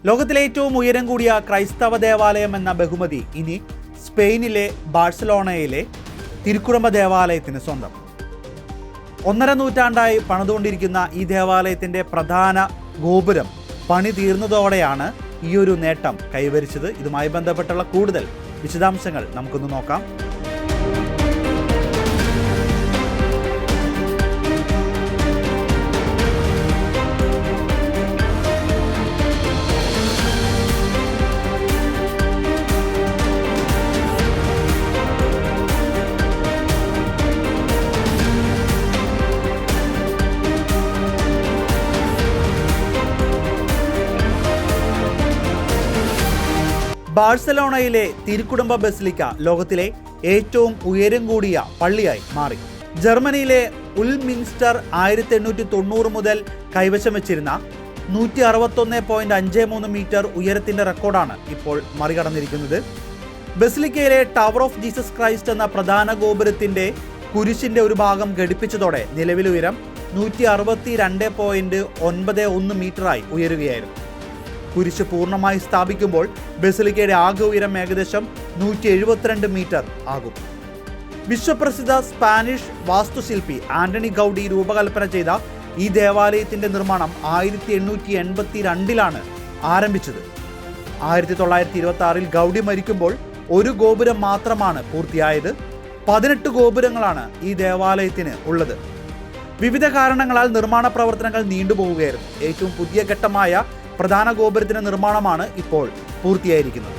ലോകത്തിലെ ഏറ്റവും ഉയരം കൂടിയ ക്രൈസ്തവ ദേവാലയം എന്ന ബഹുമതി ഇനി സ്പെയിനിലെ ബാഴ്സലോണയിലെ തിരുക്കുടുംബ ദേവാലയത്തിന് സ്വന്തം. 1.5 നൂറ്റാണ്ടായി പണിതുകൊണ്ടിരിക്കുന്ന ഈ ദേവാലയത്തിൻ്റെ പ്രധാന ഗോപുരം പണി തീർന്നതോടെയാണ് ഈയൊരു നേട്ടം കൈവരിച്ചത്. ഇതുമായി ബന്ധപ്പെട്ടുള്ള കൂടുതൽ വിശദാംശങ്ങൾ നമുക്കൊന്ന് നോക്കാം. ബാഴ്സലോണയിലെ തിരുക്കുടുംബ ബസിലിക്ക ലോകത്തിലെ ഏറ്റവും ഉയരം കൂടിയ പള്ളിയായി മാറി. ജർമ്മനിയിലെ ഉൽമിൻസ്റ്റർ 1890 മുതൽ കൈവശം വെച്ചിരുന്ന 161.53 മീറ്റർ ഉയരത്തിൻ്റെ റെക്കോർഡാണ് ഇപ്പോൾ മറികടന്നിരിക്കുന്നത്. ബസിലിക്കയിലെ ടവർ ഓഫ് ജീസസ് ക്രൈസ്റ്റ് എന്ന പ്രധാന ഗോപുരത്തിൻ്റെ കുരിശിൻ്റെ ഒരു ഭാഗം ഘടിപ്പിച്ചതോടെ നിലവിലെ ഉയരം 162.91 മീറ്ററായി ഉയരുകയായിരുന്നു. കുരിശ് പൂർണ്ണമായി സ്ഥാപിക്കുമ്പോൾ ബസിലിക്കയുടെ ആകെ ഉയരം ഏകദേശം 172 മീറ്റർ ആകും. വിശ്വപ്രസിദ്ധ സ്പാനിഷ് വാസ്തുശില്പി ആന്റണി ഗൗഡി രൂപകൽപ്പന ചെയ്ത ഈ ദേവാലയത്തിൻ്റെ നിർമ്മാണം 1882 ആരംഭിച്ചത്. 1926 ഗൗഡി മരിക്കുമ്പോൾ ഒരു ഗോപുരം മാത്രമാണ് പൂർത്തിയായത്. 18 ഗോപുരങ്ങളാണ് ഈ ദേവാലയത്തിന് ഉള്ളത്. വിവിധ കാരണങ്ങളാൽ നിർമ്മാണ പ്രവർത്തനങ്ങൾ നീണ്ടുപോവുകയായിരുന്നു. ഏറ്റവും പുതിയ ഘട്ടമായ പ്രധാന ഗോപുരത്തിൻ്റെ നിർമ്മാണമാണ് ഇപ്പോൾ പൂർത്തിയായിരിക്കുന്നത്.